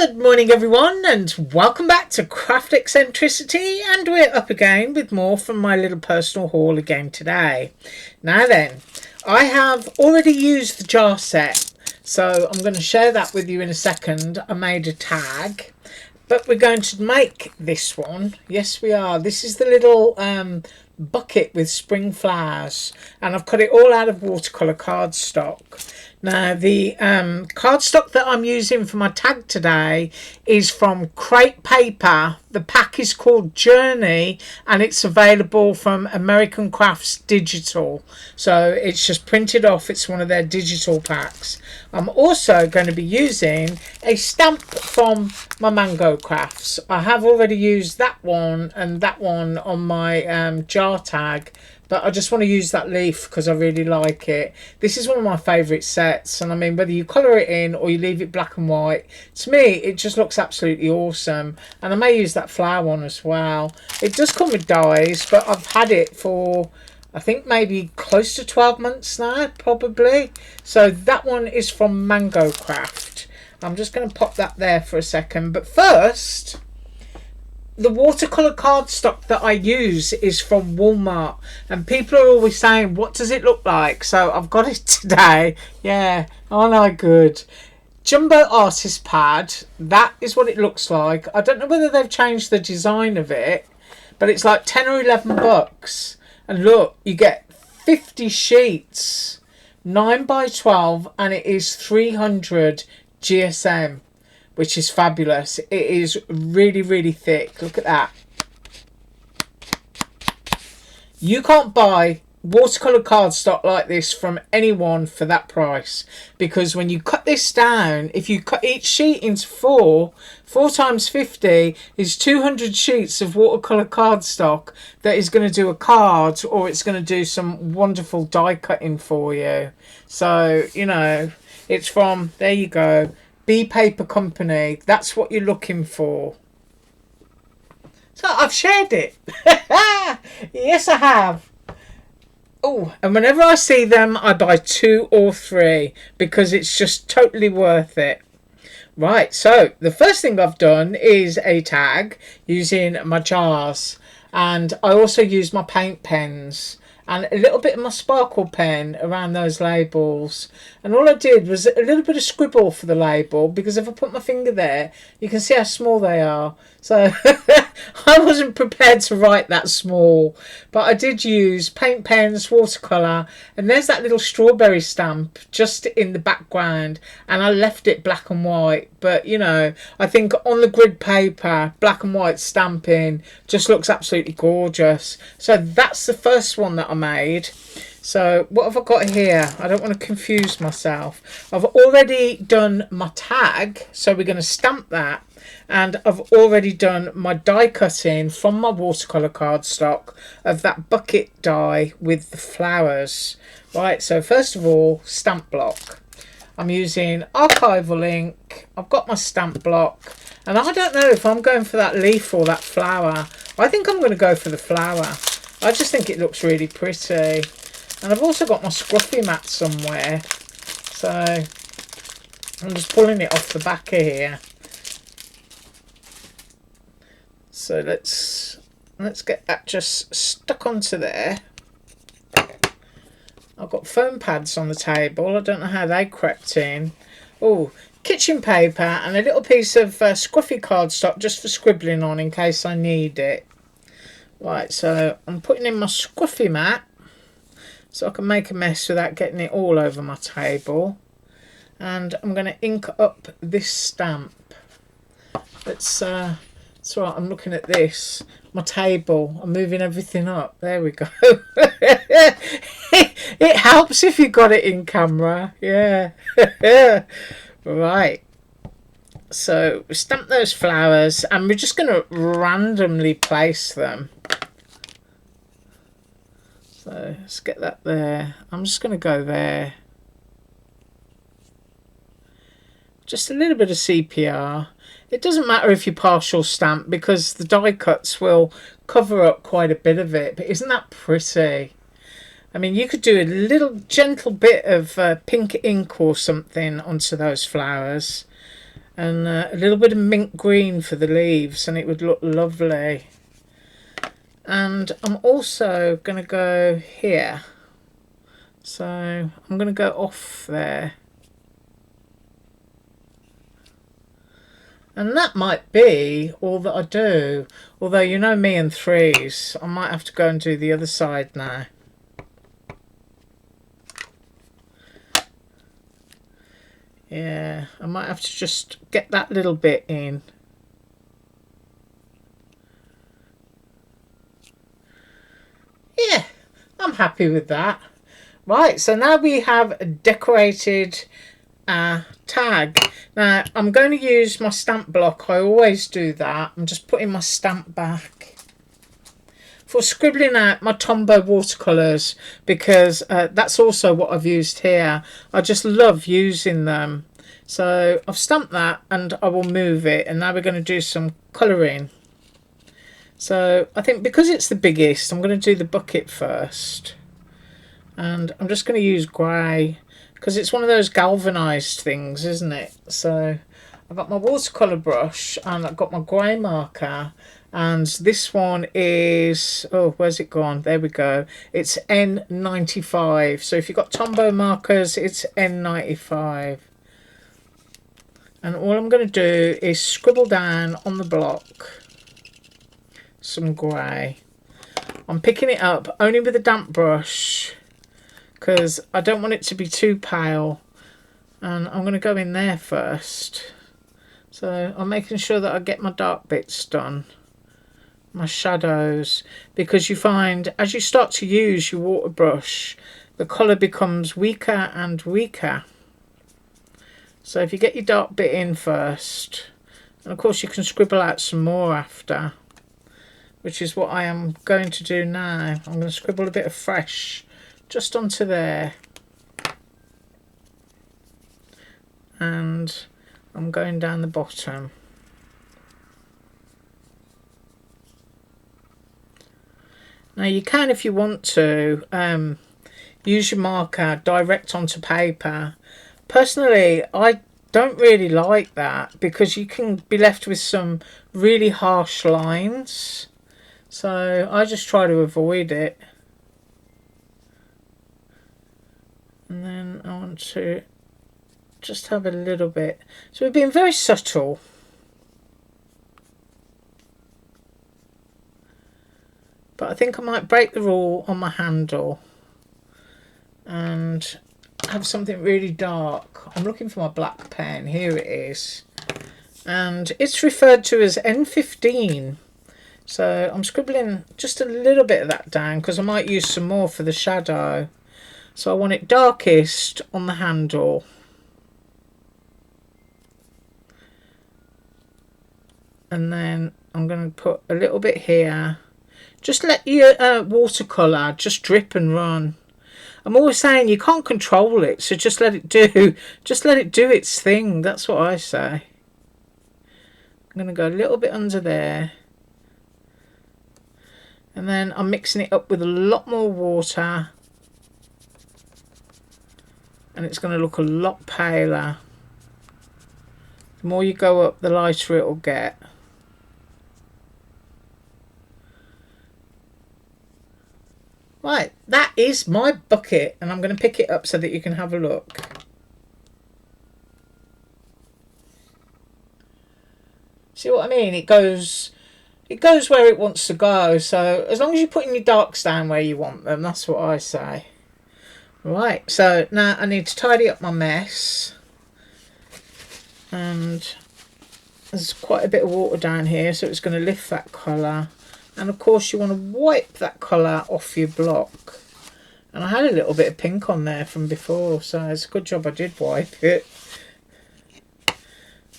Good morning everyone, and welcome back to Craft Eccentricity, and we're up again with more from my little personal haul again today. Now then, I have already used the jar set, so I'm going to share that with you in a second. I made a tag, but we're going to make this one. Yes we are. This is the little bucket with spring flowers, and I've cut it all out of watercolour cardstock. Now the cardstock that I'm using for my tag today is from Crate Paper. The pack is called Journey, and it's available from American Crafts Digital, so it's just printed off. It's one of their digital packs. I'm also going to be using a stamp from my Mango Crafts. I have already used that one and that one on my jar tag, but I just want to use that leaf because I really like it. This is one of my favourite sets, and I mean, whether you colour it in or you leave it black and white, to me it just looks absolutely awesome. And I may use that flower one as well. It does come with dies, but I've had it for I think maybe close to 12 months now, probably. So that one is from Mango Craft. I'm just going to pop that there for a second, but first, the watercolour cardstock that I use is from Walmart, and people are always saying, what does it look like? So I've got it today. Yeah, aren't I good? Jumbo Artist Pad, that is what it looks like. I don't know whether they've changed the design of it, but it's like 10 or 11 bucks. And look, you get 50 sheets, 9 by 12, and it is 300 GSM. Which is fabulous. It is really, really thick. Look at that. You can't buy watercolour cardstock like this from anyone for that price, because when you cut this down, if you cut each sheet into four times 50 is 200 sheets of watercolour cardstock that is going to do a card, or it's going to do some wonderful die cutting for you. So, you know, it's from, there you go, B Paper Company. That's what you're looking for. So I've shared it. Yes, I have. Oh, and whenever I see them, I buy 2 or 3 because it's just totally worth it. Right, so the first thing I've done is a tag using my jars, and I also use my paint pens and a little bit of my sparkle pen around those labels. And all I did was a little bit of scribble for the label, because if I put my finger there, you can see how small they are. So I wasn't prepared to write that small, but I did use paint pens, watercolour, and there's that little strawberry stamp just in the background, and I left it black and white. But you know, I think on the grid paper, black and white stamping just looks absolutely gorgeous. So that's the first one that I made. So what have I got here? I don't want to confuse myself. I've already done my tag, so we're going to stamp that. And I've already done my die cutting from my watercolour cardstock of that bucket die with the flowers. Right, so first of all, stamp block. I'm using archival ink. I've got my stamp block. And I don't know if I'm going for that leaf or that flower. I think I'm going to go for the flower. I just think it looks really pretty. And I've also got my scruffy mat somewhere. So I'm just pulling it off the back of here. So let's get that just stuck onto there. I've got foam pads on the table. I don't know how they crept in. Oh, kitchen paper and a little piece of scruffy cardstock just for scribbling on in case I need it. Right, so I'm putting in my scruffy mat so I can make a mess without getting it all over my table. And I'm going to ink up this stamp. It's right, I'm looking at this. My table. I'm moving everything up. There we go. It helps if you got it in camera. Yeah. Right. So we stamp those flowers, and we're just going to randomly place them. So let's get that there. I'm just going to go there. Just a little bit of CPR. It doesn't matter if you partial stamp, because the die cuts will cover up quite a bit of it. But isn't that pretty? I mean, you could do a little gentle bit of pink ink or something onto those flowers. and a little bit of mint green for the leaves, and it would look lovely. And I'm also going to go here, so I'm going to go off there. And that might be all that I do. Although, you know me and threes, I might have to go and do the other side now. Yeah, I might have to just get that little bit in. Yeah, I'm happy with that. Right, so now we have decorated tag. Now I'm going to use my stamp block. I always do that. I'm just putting my stamp back for scribbling out my Tombow watercolours, because that's also what I've used here. I just love using them. So I've stamped that and I will move it, and now we're going to do some colouring. So I think because it's the biggest, I'm going to do the bucket first, and I'm just going to use grey because it's one of those galvanised things, isn't it? So I've got my watercolour brush and I've got my grey marker, and this one is, oh, where's it gone? There we go. It's N95. So if you've got Tombow markers, it's N95. And all I'm going to do is scribble down on the block some grey. I'm picking it up only with a damp brush because I don't want it to be too pale, and I'm going to go in there first. So I'm making sure that I get my dark bits done, my shadows, because you find as you start to use your water brush, the colour becomes weaker and weaker. So if you get your dark bit in first, and of course you can scribble out some more after, which is what I am going to do now. I'm going to scribble a bit of fresh just onto there, and I'm going down the bottom. Now you can, if you want to, use your marker direct onto paper. Personally, I don't really like that because you can be left with some really harsh lines. So I just try to avoid it. And then I want to just have a little bit. So we're being very subtle. But I think I might break the rule on my handle and have something really dark. I'm looking for my black pen. Here it is. And it's referred to as N15. So I'm scribbling just a little bit of that down because I might use some more for the shadow. So I want it darkest on the handle. And then I'm going to put a little bit here. Just let your watercolour just drip and run. I'm always saying you can't control it, so just let it do. Just let it do its thing. That's what I say. I'm going to go a little bit under there. And then I'm mixing it up with a lot more water. And it's going to look a lot paler. The more you go up, the lighter it will get. Right, that is my bucket, and I'm going to pick it up so that you can have a look. See what I mean? It goes where it wants to go. So as long as you're putting your darks down where you want them, that's what I say. Right, so now I need to tidy up my mess. And there's quite a bit of water down here, so it's going to lift that colour. And of course you want to wipe that colour off your block. And I had a little bit of pink on there from before, so it's a good job I did wipe it.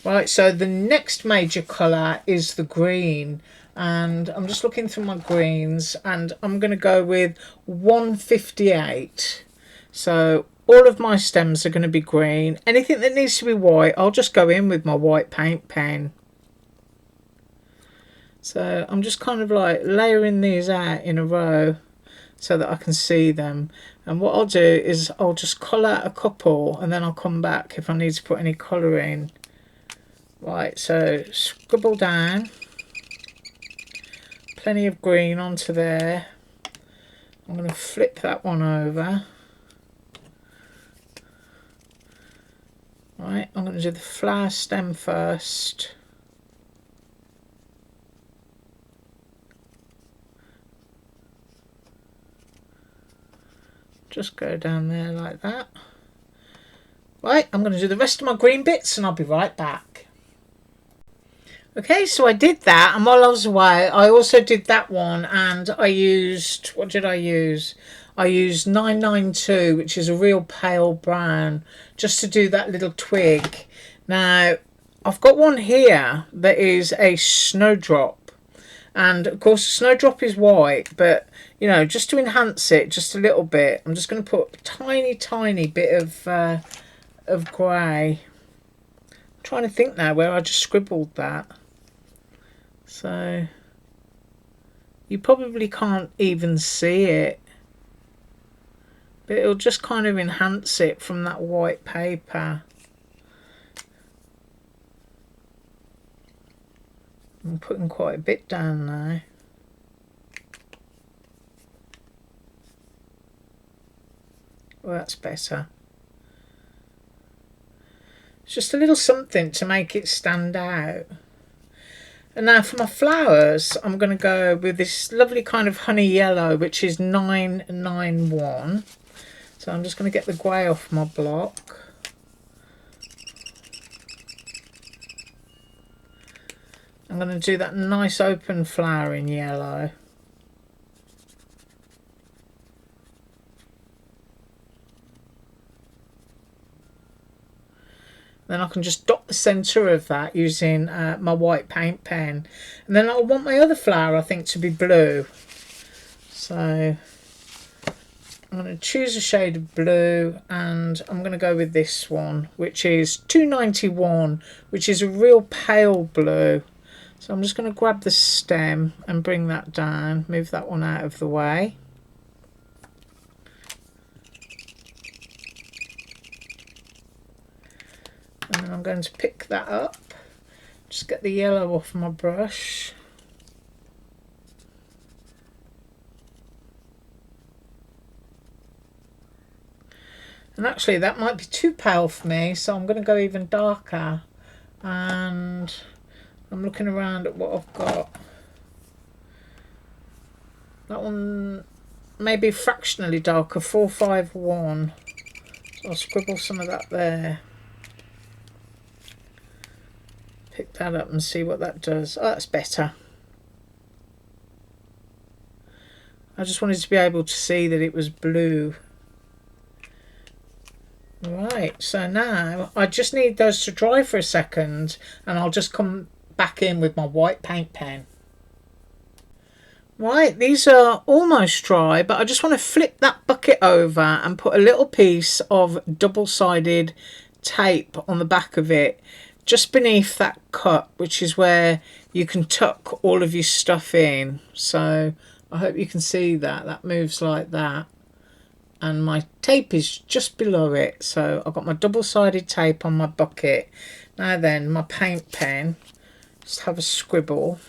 Right, so the next major colour is the green. And I'm just looking through my greens, and I'm going to go with 158. So all of my stems are going to be green. Anything that needs to be white, I'll just go in with my white paint pen. So I'm just kind of like layering these out in a row so that I can see them. And what I'll do is I'll just colour a couple, and then I'll come back if I need to put any colour in. Right, so scribble down. Plenty of green onto there. I'm going to flip that one over. Right, I'm going to do the flower stem first. Just go down there like that. Right, I'm going to do the rest of my green bits and I'll be right back. Okay, so I did that, and while I was away I also did that one, and I used, what did I use? I used 992, which is a real pale brown, just to do that little twig. Now I've got one here that is a snowdrop, and of course snowdrop is white, but you know, just to enhance it just a little bit, I'm just going to put a tiny bit of grey. I'm trying to think now where I just scribbled that. So you probably can't even see it, but it'll just kind of enhance it from that white paper. I'm putting quite a bit down now. Well, that's better. It's just a little something to make it stand out. And now for my flowers, I'm going to go with this lovely kind of honey yellow, which is 991. So I'm just going to get the grey off my block. I'm going to do that nice open flower in yellow. Then I can just dot the centre of that using my white paint pen. And then I want my other flower, I think, to be blue. So I'm going to choose a shade of blue, and I'm going to go with this one, which is 291, which is a real pale blue. So I'm just going to grab the stem and bring that down, move that one out of the way. And then I'm going to pick that up, just get the yellow off my brush. And actually that might be too pale for me, so I'm going to go even darker. And I'm looking around at what I've got. That one maybe fractionally darker, 451. So I'll scribble some of that there. Pick that up and see what that does. Oh, that's better. I just wanted to be able to see that it was blue. Right, so now I just need those to dry for a second, and I'll just come back in with my white paint pen. Right, these are almost dry, but I just want to flip that bucket over and put a little piece of double-sided tape on the back of it, just beneath that cut, which is where you can tuck all of your stuff in. So I hope you can see that. That moves like that. And my tape is just below it. So I've got my double-sided tape on my bucket. Now then, my paint pen. Just have a scribble.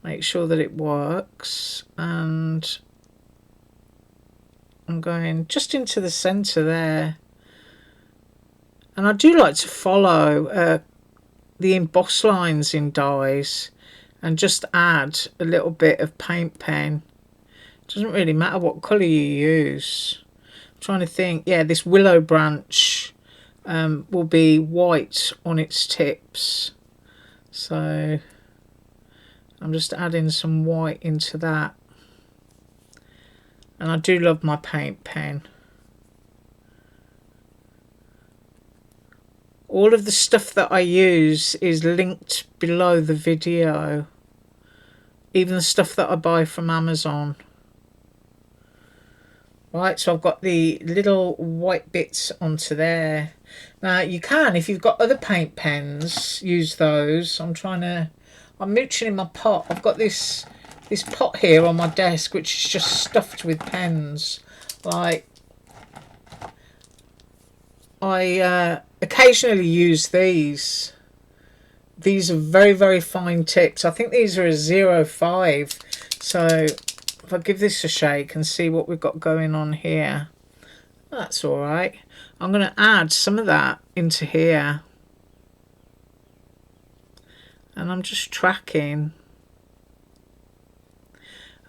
Make sure that it works. And I'm going just into the centre there. And I do like to follow the emboss lines in dies and just add a little bit of paint pen. It doesn't really matter what colour you use. I'm trying to think. Yeah, this willow branch will be white on its tips. So I'm just adding some white into that. And I do love my paint pen. All of the stuff that I use is linked below the video. Even the stuff that I buy from Amazon. Right, so I've got the little white bits onto there. Now you can, if you've got other paint pens, use those. I'm mooching in my pot. I've got this pot here on my desk, which is just stuffed with pens. Like, I occasionally use these these are very, very fine tips. I think these are a 0.5. So if I give this a shake and see what we've got going on here, that's all right. I'm going to add some of that into here. And I'm just tracking.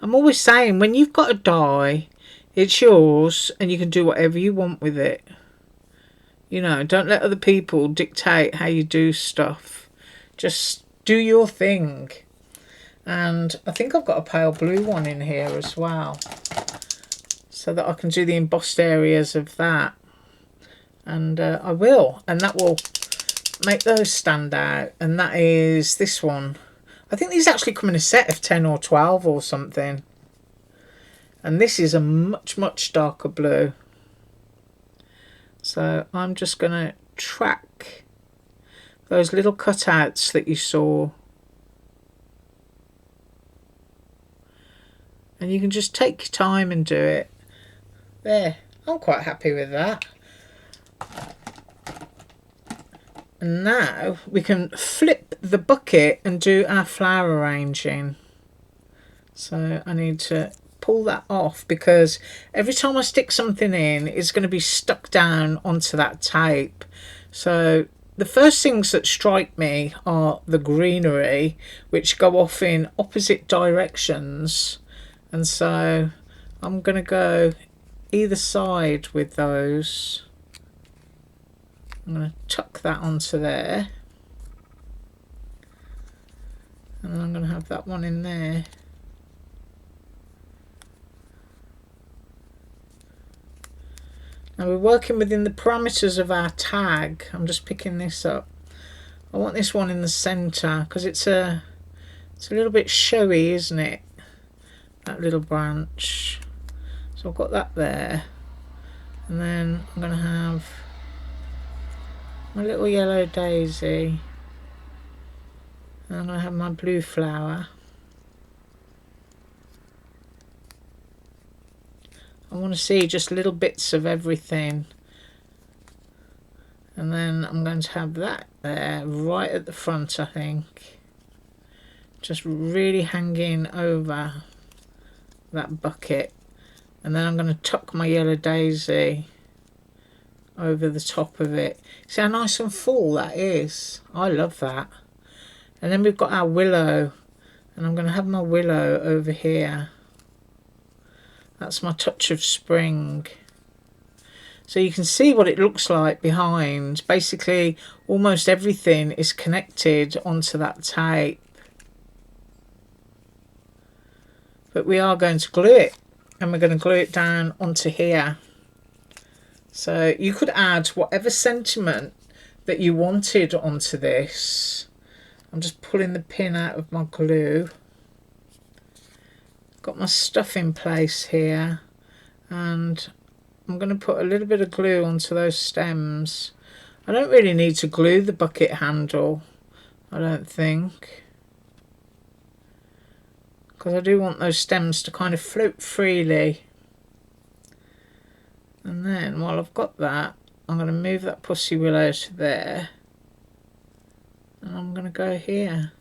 I'm always saying, when you've got a die, it's yours and you can do whatever you want with it. You know, don't let other people dictate how you do stuff. Just do your thing. And I think I've got a pale blue one in here as well, so that I can do the embossed areas of that. And I will. And that will make those stand out. And that is this one. I think these actually come in a set of 10 or 12 or something. And this is a much, much darker blue. So I'm just going to track those little cutouts that you saw. And you can just take your time and do it. There, I'm quite happy with that. And now we can flip the bucket and do our flower arranging. So I need to pull that off, because every time I stick something in, it's going to be stuck down onto that tape. So the first things that strike me are the greenery, which go off in opposite directions. And so I'm going to go either side with those. I'm going to tuck that onto there. And then I'm going to have that one in there. Now we're working within the parameters of our tag. I'm just picking this up. I want this one in the centre because it's a little bit showy, isn't it? That little branch. So I've got that there. And then I'm going to have my little yellow daisy. And I'm going to have my blue flower. I want to see just little bits of everything. And then I'm going to have that there right at the front, I think. Just really hanging over that bucket. And then I'm going to tuck my yellow daisy over the top of it. See how nice and full that is? I love that. And then we've got our willow. And I'm going to have my willow over here. That's my touch of spring. So you can see what it looks like behind. Basically, almost everything is connected onto that tape. But we are going to glue it. And we're going to glue it down onto here. So you could add whatever sentiment that you wanted onto this. I'm just pulling the pin out of my glue. Got my stuff in place here, and I'm going to put a little bit of glue onto those stems. I don't really need to glue the bucket handle, I don't think, because I do want those stems to kind of float freely. And then while I've got that, I'm going to move that pussy willow to there, and I'm going to go here.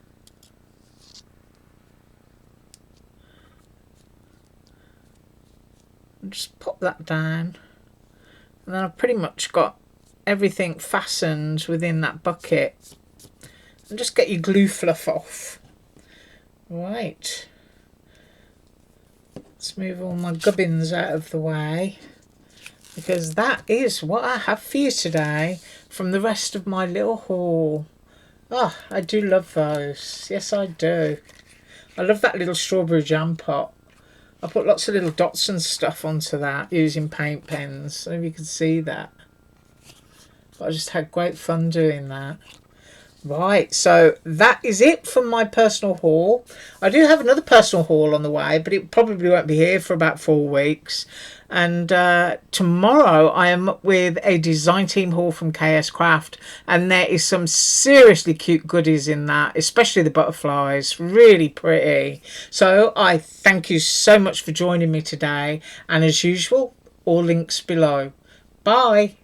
Just pop that down, and then I've pretty much got everything fastened within that bucket. And just get your glue fluff off. Right, let's move all my gubbins out of the way, because that is what I have for you today from the rest of my little haul. Oh, I do love those. Yes, I do. I love that little strawberry jam pot. I put lots of little dots and stuff onto that using paint pens. So you can see that. But I just had great fun doing that. Right, so that is it from my personal haul. I do have another personal haul on the way, but it probably won't be here for about 4 weeks. And tomorrow I am up with a design team haul from KS Craft, and there is some seriously cute goodies in that, especially the butterflies, really pretty. So I thank you so much for joining me today, and as usual, all links below. Bye.